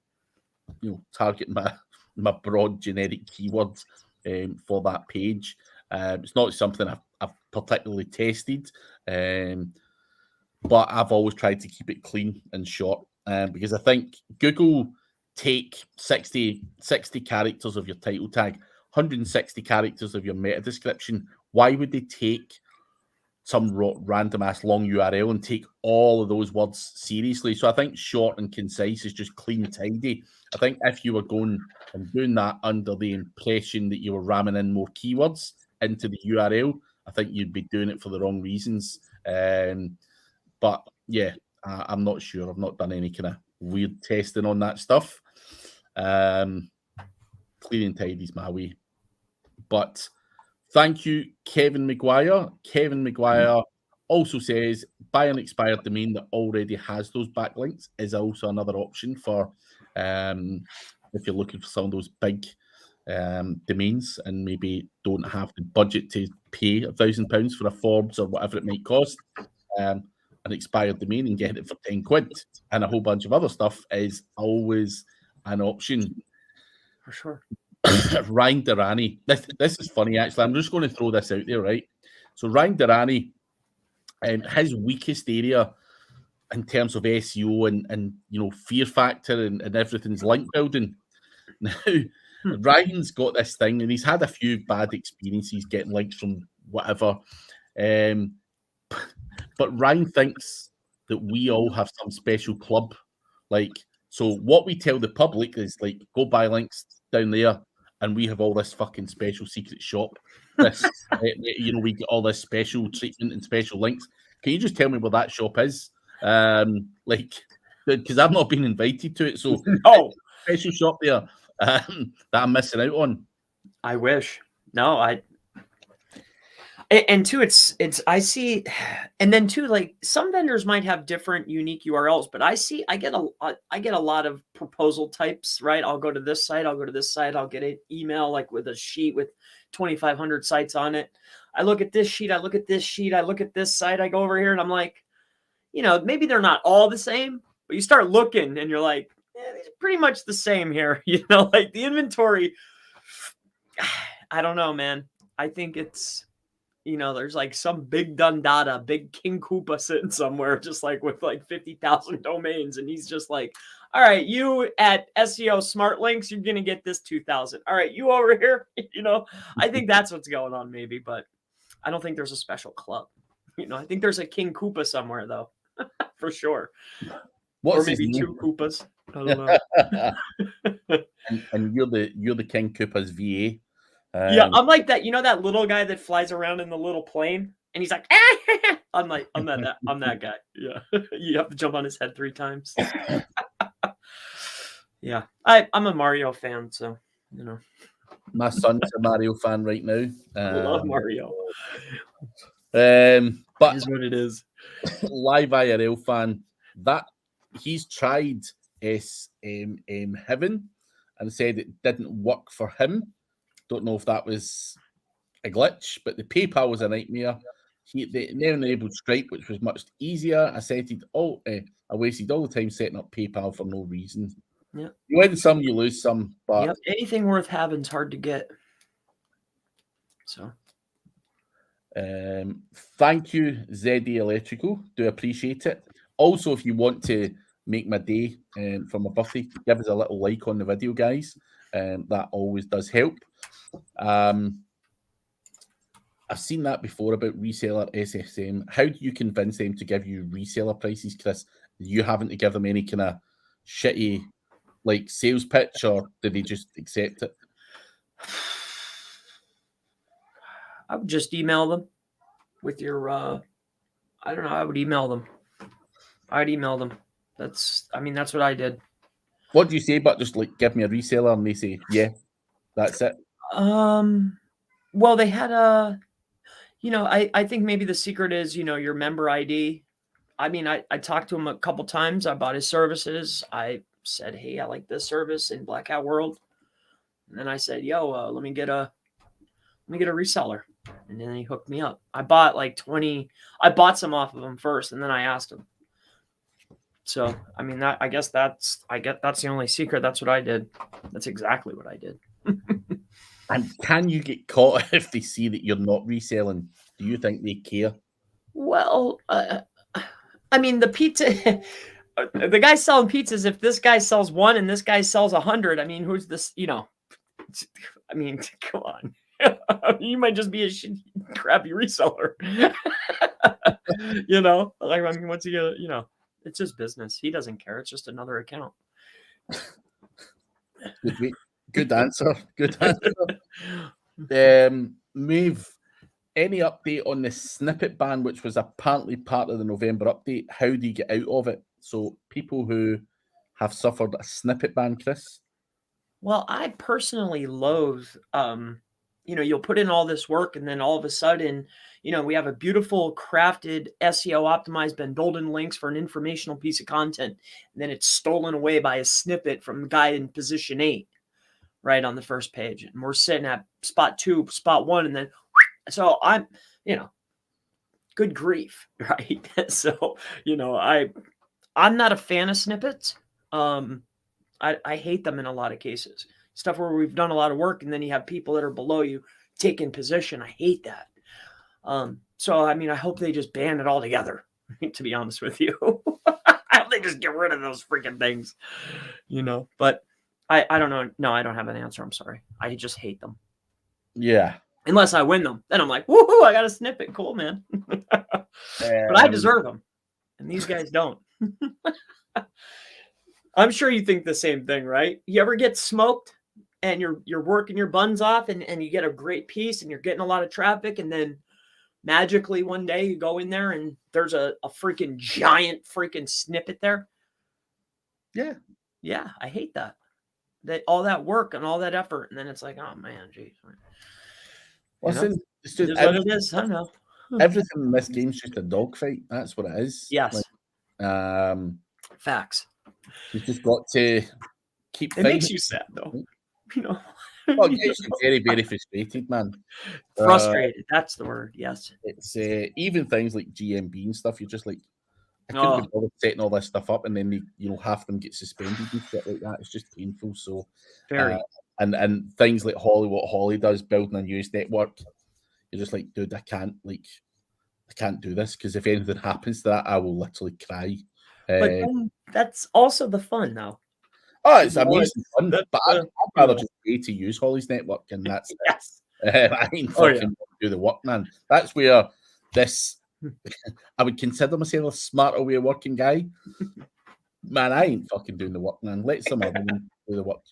target my broad generic keywords for that page. It's not something I've particularly tested, but I've always tried to keep it clean and short, because I think Google take 60 characters of your title tag, 160 characters of your meta description. Why would they take some random ass long URL and take all of those words seriously? So I think short and concise is just clean, tidy. I think if you were going and doing that under the impression that you were ramming in more keywords into the URL, I think you'd be doing it for the wrong reasons. But yeah, I'm not sure. I've not done any kind of weird testing on that stuff. Clean and tidy is my way. But thank you, Kevin McGuire. Kevin McGuire also says, buy an expired domain that already has those backlinks is also another option for if you're looking for some of those big domains and maybe don't have the budget to pay £1,000 for a Forbes or whatever it might cost. An expired domain and get it for 10 quid and a whole bunch of other stuff is always an option. For sure. Ryan Durrani. This is funny, actually. I'm just going to throw this out there, right? So Ryan Durrani, his weakest area in terms of SEO and fear factor and everything's link building. Now, Ryan's got this thing, and he's had a few bad experiences getting links from whatever. But Ryan thinks that we all have some special club. Like, so what we tell the public is, like, go buy links down there, and we have all this fucking special secret shop. This, we get all this special treatment and special links. Can you just tell me where that shop is? Because I've not been invited to it. So, special shop there that I'm missing out on. I wish. No, and two, it's I see, and then two, like some vendors might have different unique URLs, but I get a lot of proposal types, right? I'll go to this site, I'll go to this site, I'll get an email like with a sheet with 2,500 sites on it. I look at this sheet, I look at this sheet, I look at this site, I go over here and I'm like, maybe they're not all the same, but you start looking and you're like, these are pretty much the same here. Like the inventory, I don't know, man. I think it's, there's like some big Dundada, big King Koopa sitting somewhere, just like with like 50,000 domains. And he's just like, all right, you at SEO Smart Links, you're going to get this 2,000. All right, you over here, I think that's what's going on maybe, but I don't think there's a special club. I think there's a King Koopa somewhere though, for sure. Or maybe two Koopas. I don't know. and you're the King Koopa's VA. Yeah, I'm like that. That little guy that flies around in the little plane, and he's like, I'm that guy. Yeah, you have to jump on his head 3 times. Yeah, I'm a Mario fan, so My son's a Mario fan right now. I love Mario. But it is what it is. Live IRL fan, that he's tried Heaven and said it didn't work for him. Don't know if that was a glitch, but the PayPal was a nightmare. They now enabled Stripe, which was much easier. I wasted all the time setting up PayPal for no reason. Yeah, you win some, you lose some. But anything worth having's hard to get. So, Thank you, ZD Electrical. Do appreciate it. Also, if you want to make my day for my birthday, give us a little like on the video, guys. That always does help. I've seen that before about reseller SSM. How do you convince them to give you reseller prices, Chris? You having to give them any kind of shitty like sales pitch, or do they just accept it? I would just email them with your, I don't know, I would email them. I'd email them. That's what I did. What do you say? But just like give me a reseller, and they say, yeah, that's it. Well, they had I think maybe the secret is, your member ID. I mean, I talked to him a couple times. I bought his services. I said, hey, I like this service in Blackout World. And then I said, yo, let me get a reseller. And then he hooked me up. I bought like 20. I bought some off of him first, and then I asked him. So, I mean, I guess that's the only secret. That's what I did. That's exactly what I did. And can you get caught if they see that you're not reselling? Do you think they care? Well, I mean, the pizza, the guy selling pizzas, if this guy sells one and this guy sells 100, I mean, who's this, I mean, come on. You might just be a crappy reseller. Like, I mean, what's he gonna, it's just business. He doesn't care. It's just another account. Good answer. Good answer. Maeve, any update on the snippet ban, which was apparently part of the November update? How do you get out of it? So people who have suffered a snippet ban, Chris? Well, I personally loathe, you'll put in all this work and then all of a sudden, we have a beautiful crafted SEO optimized Ben Bolden links for an informational piece of content. And then it's stolen away by a snippet from the guy in position 8, right on the first page. And we're sitting at spot 2, spot 1. And then, so I'm, good grief, right? So, I'm not a fan of snippets. I hate them in a lot of cases. Stuff where we've done a lot of work and then you have people that are below you taking position. I hate that. So, I mean, I hope they just ban it all together, to be honest with you. I hope they just get rid of those freaking things, but I don't know. No, I don't have an answer. I'm sorry. I just hate them. Yeah. Unless I win them. Then I'm like, woohoo, I got a snippet. Cool, man. But I deserve them. And these guys don't. I'm sure you think the same thing, right? You ever get smoked and you're working your buns off and you get a great piece and you're getting a lot of traffic, and then magically one day you go in there and there's a freaking giant freaking snippet there? Yeah. Yeah, I hate that. All that work and all that effort, and then it's like, oh man, geez. Listen, it's just what it is. I don't know. Everything in this game's just a dogfight. That's what it is. Yes. Facts. You've just got to keep It fighting. makes you sad, though. Well, it gets you very, very frustrated, man. Frustrated. That's the word. Yes. It's even things like GMB and stuff. You're just like, I couldn't be bothered setting all this stuff up, and then half them get suspended and shit like that. It's just painful. So very. And things like what Holly does, building a news network. You're just like, dude, I can't do this, because if anything happens to that, I will literally cry. But that's also the fun, though. Oh, it's amazing fun. But I'd rather just pay to use Holly's network, and that's yes. I ain't fucking do the work, man. That's where this. I would consider myself a smarter way of working guy. Man, I ain't fucking doing the work, man. Let some other men do the work.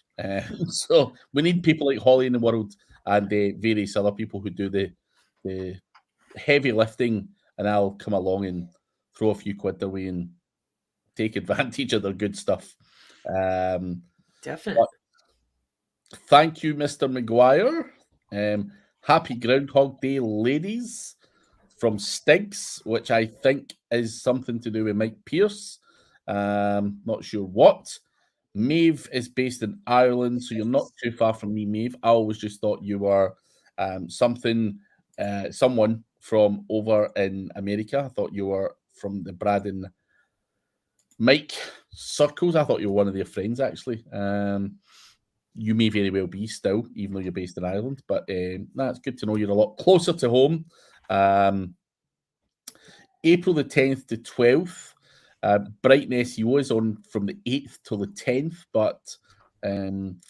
So we need people like Holly in the world, and various other people who do the heavy lifting, and I'll come along and throw a few quid their way and take advantage of their good stuff. Definitely. Thank you, Mr. McGuire. Happy Groundhog Day, ladies, from Stigs, which I think is something to do with Mike Pierce. Not sure what. Maeve is based in Ireland, so you're not too far from me, Maeve. I always just thought you were someone from over in America. I thought you were from the Brad and Mike circles. I thought you were one of their friends, actually. You may very well be still, even though you're based in Ireland. But that's good to know you're a lot closer to home. April the 10th to 12th. Brighton SEO is on from the 8th till the 10th, but Brighton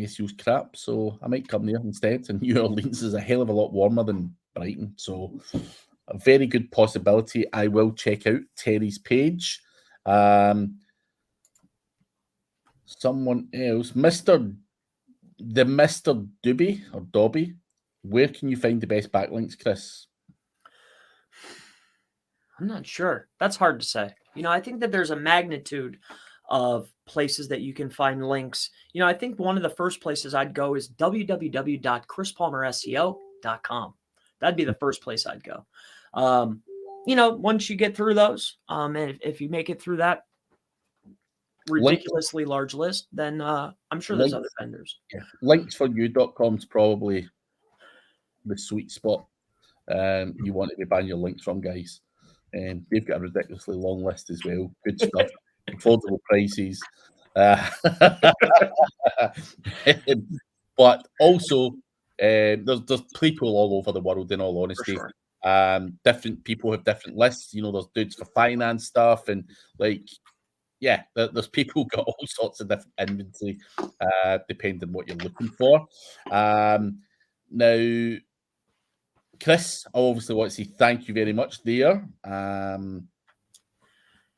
SEO's crap, so I might come there instead. And New Orleans is a hell of a lot warmer than Brighton, so a very good possibility. I will check out Terry's page. Someone else, Mr. Doobie or Dobby. Where can you find the best backlinks, Chris? I'm not sure. That's hard to say. I think that there's a magnitude of places that you can find links. I think one of the first places I'd go is www.chrispalmerseo.com. That'd be the first place I'd go. Once you get through those, and if you make it through that ridiculously large list, then I'm sure there's other vendors. Yeah. Linksforyou.com is probably the sweet spot. You want to be buying your links from, guys. They've got a ridiculously long list as well. Good stuff. Affordable prices. But also, there's people all over the world, in all honesty. For sure. Different people have different lists. There's dudes for finance stuff and there's people got all sorts of different inventory depending on what you're looking for. Now, Chris, I obviously want to say thank you very much there.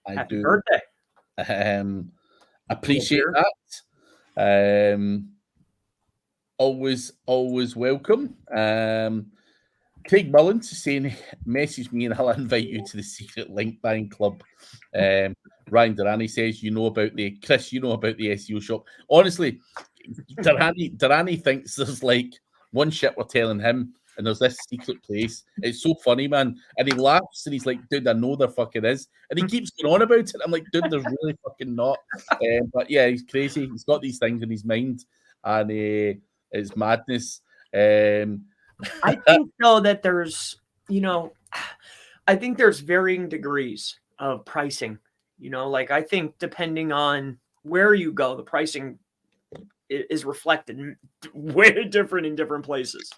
Happy birthday. Appreciate that. Always welcome. Craig Mullins is saying, message me and I'll invite you to the secret link buying club. Ryan Durrani says, Chris, you know about the SEO shop. Honestly, Durrani thinks there's like one shit we're telling him, and there's this secret place. It's so funny, man. And he laughs and he's like, dude, I know there fucking is. And he keeps going on about it. I'm like, dude, there's really fucking not. But yeah, he's crazy. He's got these things in his mind, and it's madness. I think, though, that there's, I think there's varying degrees of pricing. I think depending on where you go, the pricing is reflected way different in different places.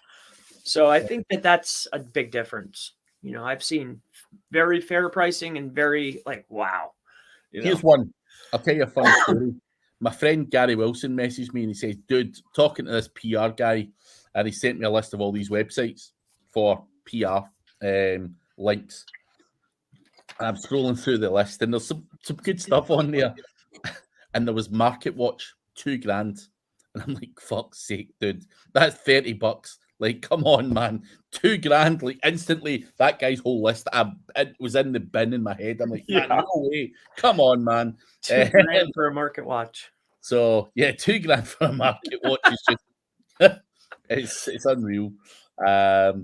So I think that that's a big difference. I've seen very fair pricing and very wow. Here's one. I'll tell you a funny story. My friend Gary Wilson messaged me and he says, dude, talking to this PR guy, and he sent me a list of all these websites for PR links. And I'm scrolling through the list and there's some good stuff on there. And there was Market Watch, $2,000. And I'm like, fuck's sake, dude, that's $30. Like, come on, man. $2,000. Like, instantly, that guy's whole list, it was in the bin in my head. I'm like, no way. Come on, man. $2,000 for a Market Watch. So, yeah, $2,000 for a Market Watch is just, it's unreal. Wow.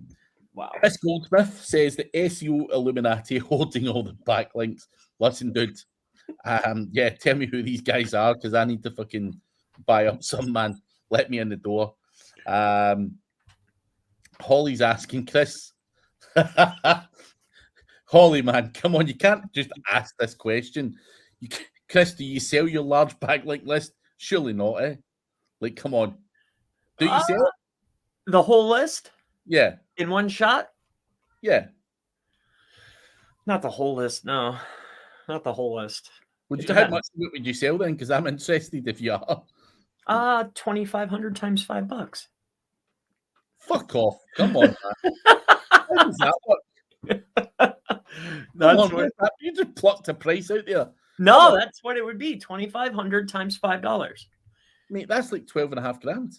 Chris Goldsmith says the SEO Illuminati holding all the backlinks. Listen, dude. Tell me who these guys are, because I need to fucking buy up some, man. Let me in the door. Holly's asking, Chris. Holly, man, come on. You can't just ask this question. Chris, do you sell your large backlink list? Surely not, eh? Like, come on. Do you sell it? The whole list? Yeah. In one shot? Yeah. Not the whole list, no. Not the whole list. How much would you sell then? Because I'm interested if you are. 2,500 times $5. Fuck off. Come on, man. How does that work? You just plucked a price out there. No, that's what it would be. 2,500 times $5. Mate, that's like 12.5 grand.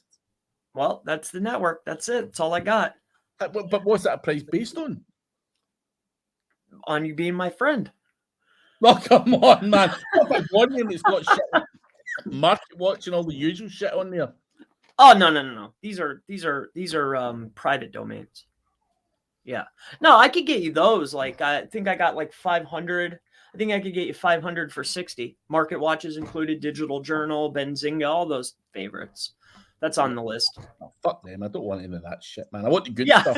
Well, that's the network. That's it. That's all I got. But what's that price based on? On you being my friend. Oh, come on, man. One name it's got shit. Market Watch and all the usual shit on there. Oh, no. These are private domains. Yeah. No, I could get you those. Like, I think I got like 500. I think I could get you 500 for 60. Market Watches included, Digital Journal, Benzinga, all those favorites. That's on the list. Oh, fuck them. I don't want any of that shit, man. I want the good stuff.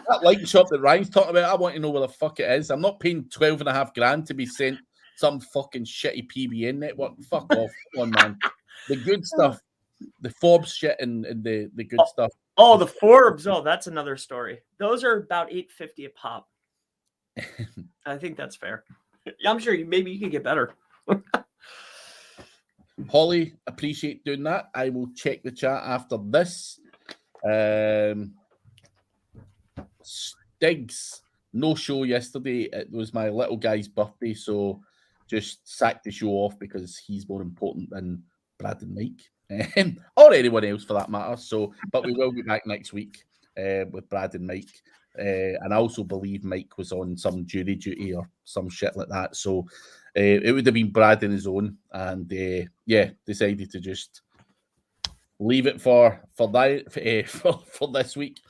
That link shop that Ryan's talking about, I want to know where the fuck it is. I'm not paying 12.5 grand to be sent some fucking shitty PBN network. Fuck off. Come on, man. The good stuff. the Forbes shit and the good stuff. Oh, the Forbes. Oh, that's another story. Those are about $8.50 a pop. I think that's fair. I'm sure maybe you could get better. Holly, appreciate doing that. I will check the chat after this. Stiggs, no show yesterday. It was my little guy's birthday, so just sacked the show off because he's more important than Brad and Mike, or anyone else for that matter. So, but we will be back next week with Brad and Mike. And I also believe Mike was on some jury duty or some shit like that. So it would have been Brad in his own, and decided to just leave it for this week.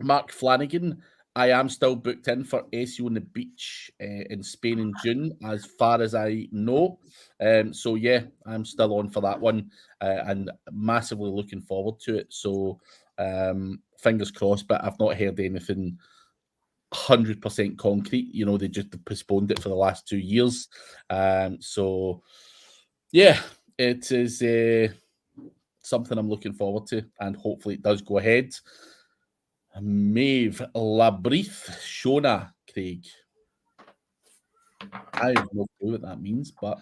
Mark Flanagan, I am still booked in for SEO on the beach in Spain in June, as far as I know. So yeah, I'm still on for that one, and massively looking forward to it. So fingers crossed, but I've not heard anything 100% concrete. You know, they just postponed it for the last 2 years. So yeah, it is something I'm looking forward to, and hopefully it does go ahead. Maeve Labrith Shona, Craig. I have no clue what that means, but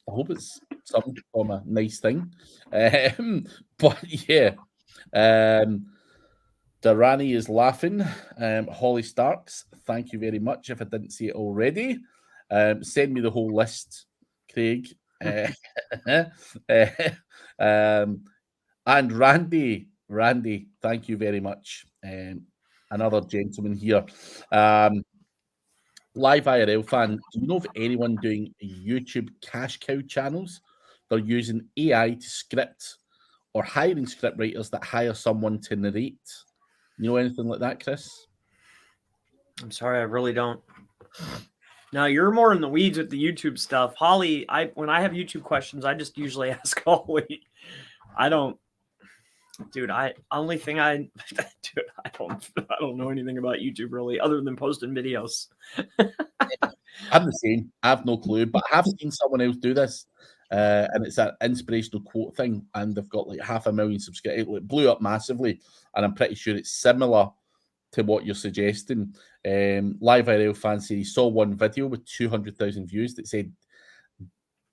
I hope it's some form of nice thing. But yeah, Durrani is laughing. Holly Starks, thank you very much. If I didn't see it already, send me the whole list, Craig. And Randy, thank you very much. Another gentleman here. Live IRL fan, do you know of anyone doing YouTube cash cow channels? They're using AI to script or hiring script writers that hire someone to narrate. You know anything like that, Chris? I'm sorry, I really don't. Now you're more in the weeds with the YouTube stuff. Holly, when I have YouTube questions, I just usually ask Holly. I don't don't know anything about YouTube really, other than posting videos. I'm the same. I have no clue, but I have seen someone else do this, and it's an inspirational quote thing, and they've got like 500,000 subscribers. It blew up massively, and I'm pretty sure it's similar to what you're suggesting. Live IRL fan said he saw one video with 200,000 views that said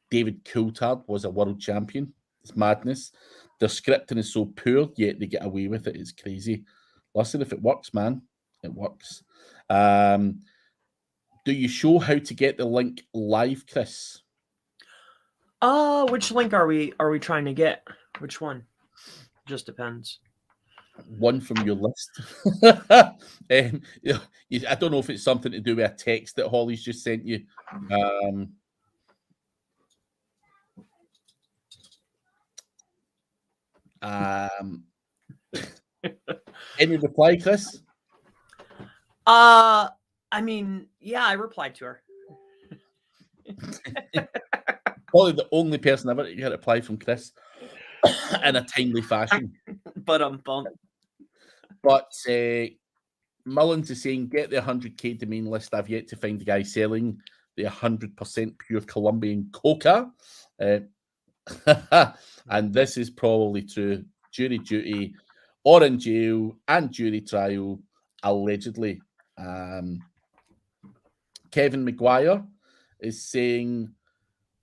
David Coulthard was a world champion. It's madness. Their scripting is so poor, yet they get away with it. It's crazy. Listen, if it works, man, it works. Do you show how to get the link live, Chris? Which link are we trying to get? Which one? Just depends. One from your list. I don't know if it's something to do with a text that Holly's just sent you. Any reply, Chris? I mean, yeah, I replied to her. Probably the only person ever to get a reply from Chris in a timely fashion. But Mullins is saying, get the 100k domain list. I've yet to find the guy selling the 100% pure Colombian coca. And this is probably true. Jury duty, or in jail, and jury trial, allegedly. Kevin McGuire is saying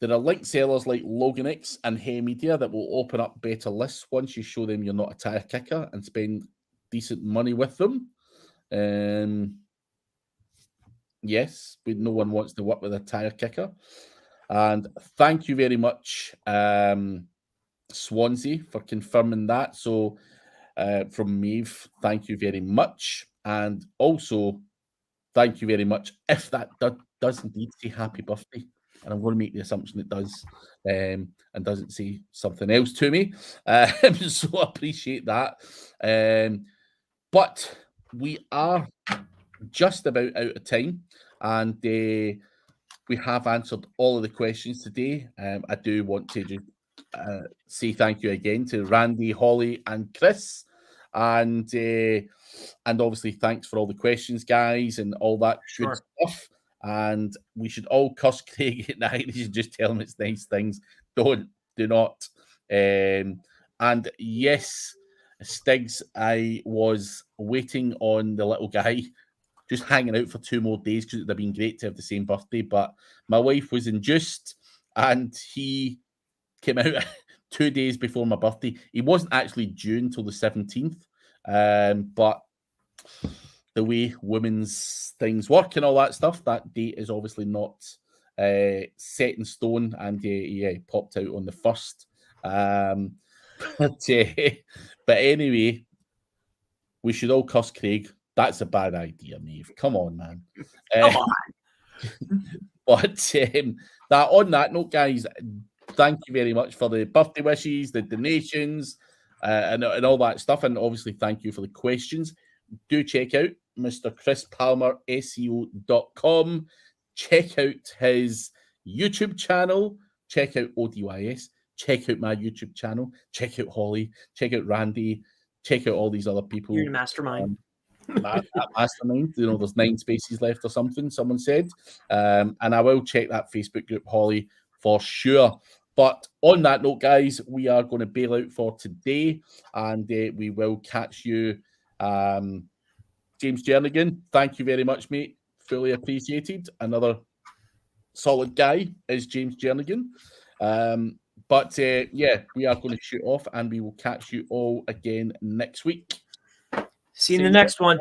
there are link sellers like Loganix and Hey Media that will open up better lists once you show them you're not a tire kicker and spend decent money with them. Yes, but no one wants to work with a tire kicker. And thank you very much, Swansea, for confirming that. So from Maeve, thank you very much. And also, thank you very much. If that does indeed say happy birthday, and I'm going to make the assumption it does, and doesn't say something else to me. So I appreciate that. But we are just about out of time, and we have answered all of the questions today. I do want to just say thank you again to Randy, Holly, and Chris, and obviously thanks for all the questions, guys, and all that good stuff. And we should all cuss Craig at night. You should just tell him it's nice things. Don't Do not. And yes, Stiggs, I was waiting on the little guy, just hanging out for 2 more days because it would have been great to have the same birthday. But my wife was induced and he came out 2 days before my birthday. He wasn't actually due until the 17th. But the way women's things work and all that stuff, that date is obviously not set in stone, and he popped out on the 1st. But anyway, we should all cuss Craig. That's a bad idea, Maeve. Come on, man. Come on. But that on that note, guys, thank you very much for the birthday wishes, the donations, and all that stuff. And obviously, thank you for the questions. Do check out Mr. Chris Palmer, SEO.com. Check out his YouTube channel. Check out ODYS. Check out my YouTube channel. Check out Holly. Check out Randy. Check out all these other people. You're in mastermind. Mastermind. You know, there's 9 spaces left or something, someone said. And I will check that Facebook group, Holly, for sure. But on that note, guys, we are going to bail out for today, and we will catch you. James Jernigan, thank you very much, mate. Fully appreciated. Another solid guy is James Jernigan. But yeah, we are going to shoot off, and we will catch you all again next week. See you in the next one.